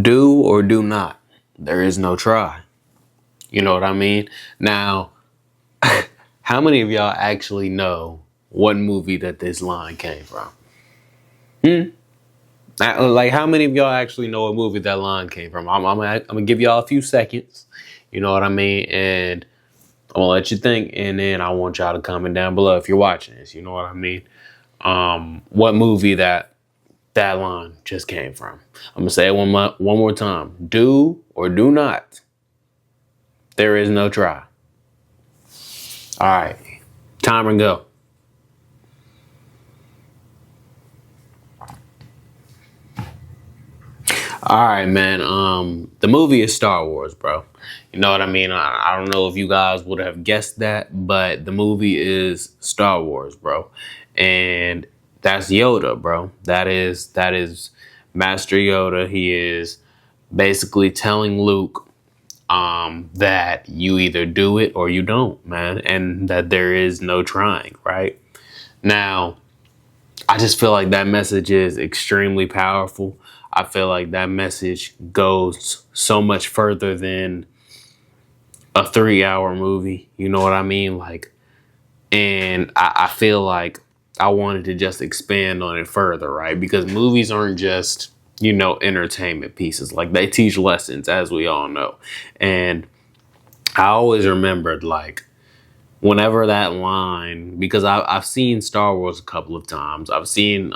Do or do not. There is no try. You know what I mean? Now, how many of y'all actually know what movie that this line came from? Like, how many of y'all actually know what movie that line came from? I'm gonna give y'all a few seconds. You know what I mean? And I'm gonna let you think, and then I want y'all to comment down below if you're watching this. You know what I mean? What movie that line just came from? I'm gonna say it one more time. Do or do not. There is no try. All right, timer go. All right, man. The movie is Star Wars, bro. You know what I mean? I don't know if you guys would have guessed that, but the movie is Star Wars, bro. And that's Yoda, bro. That is Master Yoda. He is basically telling Luke that you either do it or you don't, man, and that there is no trying, right? Now, I just feel like that message is extremely powerful. I feel like that message goes so much further than a 3-hour movie. You know what I mean? Like, and I feel like I wanted to just expand on it further, right? Because movies aren't just, entertainment pieces. Like, they teach lessons, as we all know. And I always remembered, like, whenever that line, because I've seen Star Wars a couple of times. I've seen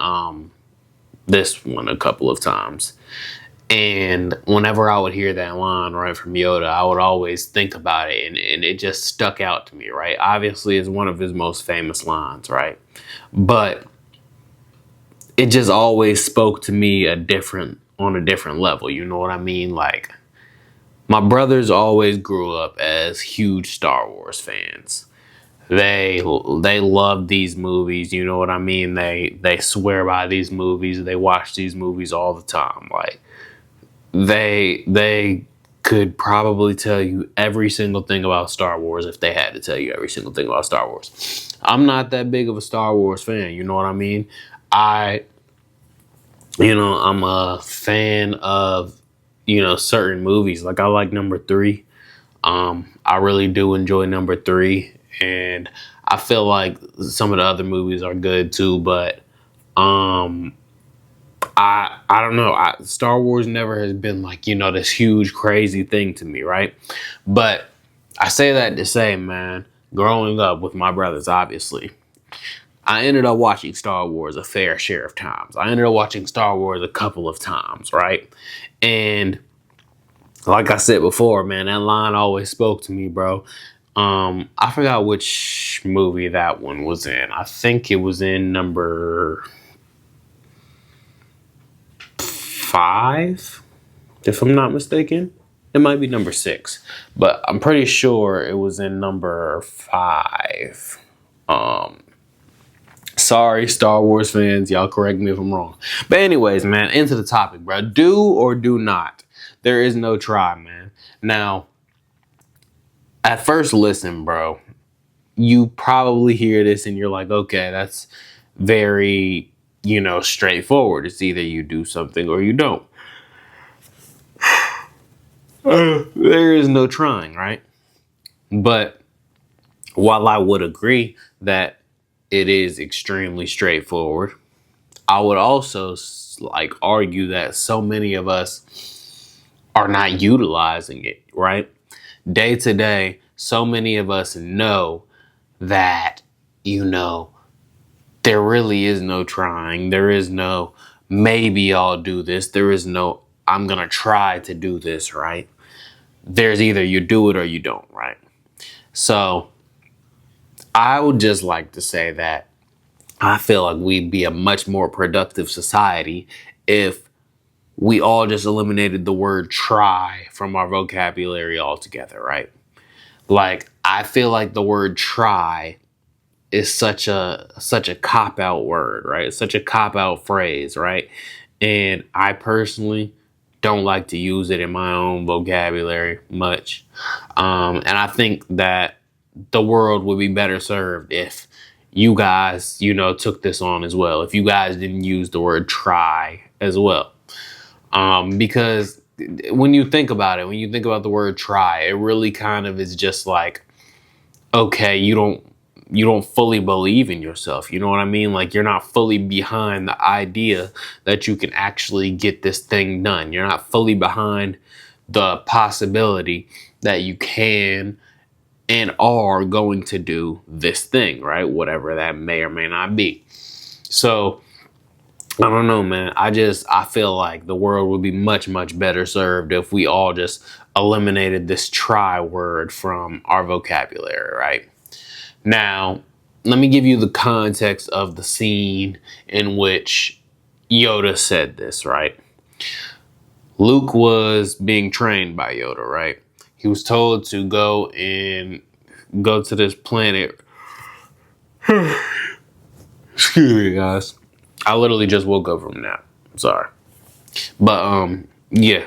this one a couple of times. And whenever I would hear that line, right, from Yoda, I would always think about it, and it just stuck out to me, right? Obviously, it's one of his most famous lines, right? But it just always spoke to me on a different level, you know what I mean? Like, my brothers always grew up as huge Star Wars fans. They love these movies, you know what I mean? They swear by these movies. They watch these movies all the time. Like, they could probably tell you every single thing about Star Wars if they had to tell you every single thing about Star Wars. I'm not that big of a Star Wars fan, you know what I mean? I'm a fan of, certain movies. Like, I like number 3. I really do enjoy number 3. And I feel like some of the other movies are good too, but I don't know. Star Wars never has been like, this huge crazy thing to me, right? But I say that to say, man, growing up with my brothers, obviously, I ended up watching Star Wars a fair share of times. I ended up watching Star Wars a couple of times, right? And like I said before, man, that line always spoke to me, bro. I forgot which movie that one was in. I think it was in number 5, if I'm not mistaken. It might be number 6, but I'm pretty sure it was in number 5. Sorry, Star Wars fans, y'all correct me if I'm wrong. But anyways, man, into the topic, bro. Do or do not. There is no try, man. Now, at first listen, bro, you probably hear this and you're like, okay, that's very, straightforward. It's either you do something or you don't. There is no trying, right? But while I would agree that it is extremely straightforward, I would also argue that so many of us are not utilizing it, right? Day to day, so many of us know that, there really is no trying. There is no, maybe I'll do this. There is no, I'm going to try to do this, right? There's either you do it or you don't, right? So I would just like to say that I feel like we'd be a much more productive society if we all just eliminated the word try from our vocabulary altogether, right? Like, I feel like the word try is such a cop-out word, right? It's such a cop-out phrase, right? And I personally don't like to use it in my own vocabulary much. And I think that the world would be better served if you guys, took this on as well. If you guys didn't use the word try as well. Because when you think about it, when you think about the word try, it really kind of is just like, okay, you don't fully believe in yourself. You know what I mean? Like, you're not fully behind the idea that you can actually get this thing done. You're not fully behind the possibility that you can and are going to do this thing, right? Whatever that may or may not be. So I don't know, man. I feel like the world would be much, much better served if we all just eliminated this try word from our vocabulary, right? Now, let me give you the context of the scene in which Yoda said this, right? Luke was being trained by Yoda, right? He was told to go to this planet. Excuse me, guys. I literally just woke up from a nap. Sorry. But yeah.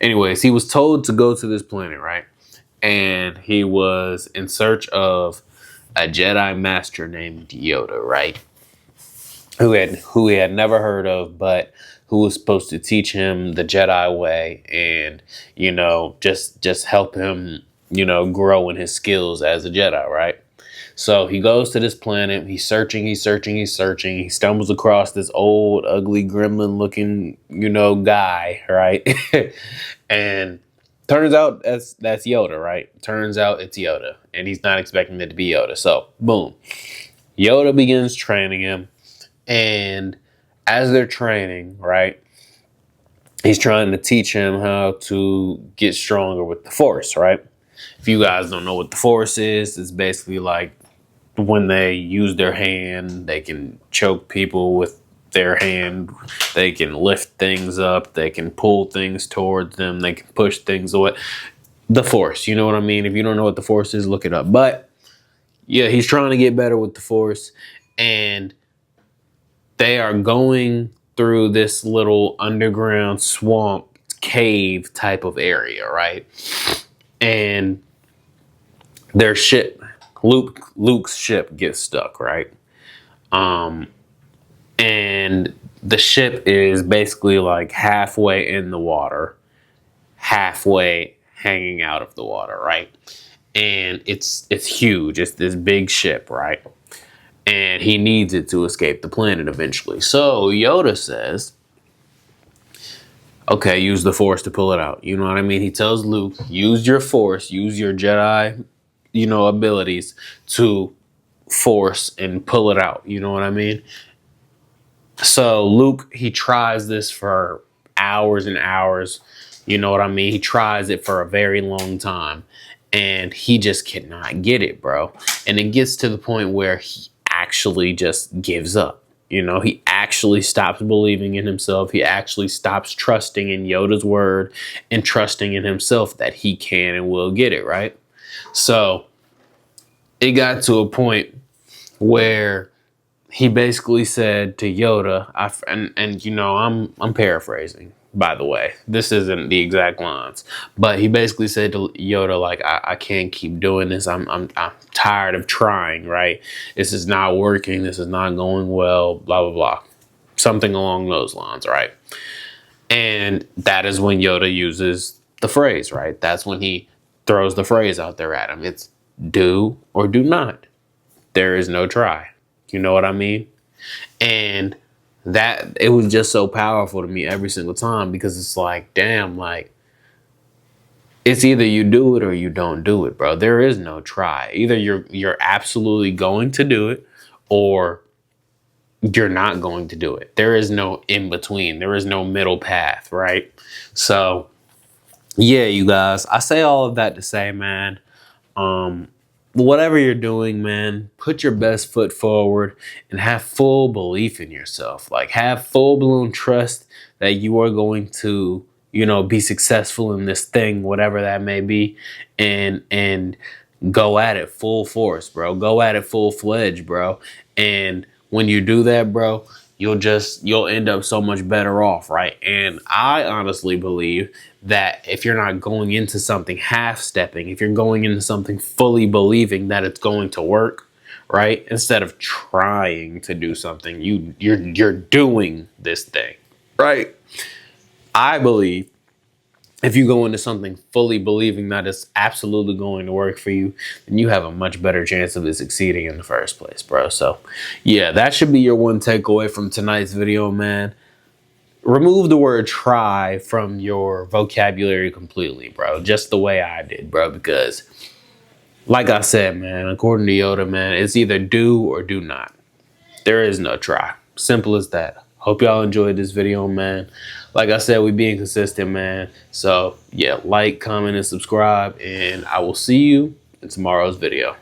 Anyways, he was told to go to this planet, right? And he was in search of a Jedi master named Yoda, right? Who he had never heard of, but who was supposed to teach him the Jedi way and, just help him, grow in his skills as a Jedi, right? So he goes to this planet. He's searching. He stumbles across this old, ugly, gremlin-looking, guy, right? And turns out that's Yoda, right? Turns out it's Yoda, and he's not expecting it to be Yoda. So, boom. Yoda begins training him, and as they're training, right, he's trying to teach him how to get stronger with the Force, right? If you guys don't know what the Force is, it's basically like when they use their hand, they can choke people with their hand. They can lift things up. They can pull things towards them. They can push things away. The Force, you know what I mean? If you don't know what the Force is, look it up. But yeah, he's trying to get better with the Force, and they are going through this little underground swamp cave type of area, right? And their ship, Luke's ship, gets stuck, right? And the ship is basically like halfway in the water, halfway hanging out of the water, right? And it's huge. It's this big ship, right? And he needs it to escape the planet eventually. So Yoda says, okay, use the Force to pull it out. You know what I mean? He tells Luke, use your Force, use your Jedi, abilities to force and pull it out. You know what I mean? So Luke, he tries this for hours and hours. You know what I mean? He tries it for a very long time, and he just cannot get it, bro. And it gets to the point where he actually just gives up. He actually stops believing in himself. He actually stops trusting in Yoda's word and trusting in himself that he can and will get it, right? So it got to a point where he basically said to Yoda, I'm paraphrasing, by the way. This isn't the exact lines, but he basically said to Yoda, like, I can't keep doing this. I'm tired of trying, right? This is not working. This is not going well, blah, blah, blah. Something along those lines, right? And that is when Yoda uses the phrase, right? That's when he throws the phrase out there at him. It's do or do not. There is no try. You know what I mean? And that, it was just so powerful to me every single time, because it's like, damn, like, it's either you do it or you don't do it, bro. There is no try. Either you're absolutely going to do it, or you're not going to do it. There is no in between. There is no middle path, right? So yeah, you guys, I say all of that to say, man, whatever you're doing, man, put your best foot forward and have full belief in yourself. Like, have full blown trust that you are going to, be successful in this thing, whatever that may be, and go at it full force, bro. Go at it full fledged, bro. And when you do that, bro, you'll end up so much better off, right? And I honestly believe that if you're not going into something half-stepping, if you're going into something fully believing that it's going to work, right? Instead of trying to do something, you're doing this thing, right? I believe If you go into something fully believing that it's absolutely going to work for you, then you have a much better chance of it succeeding in the first place, bro. So yeah, that should be your one takeaway from tonight's video, man. Remove the word try from your vocabulary completely, bro. Just the way I did, bro. Because like I said, man, according to Yoda, man, it's either do or do not. There is no try. Simple as that. Hope y'all enjoyed this video, man. Like I said, we being consistent, man. So yeah, like, comment, and subscribe, and I will see you in tomorrow's video.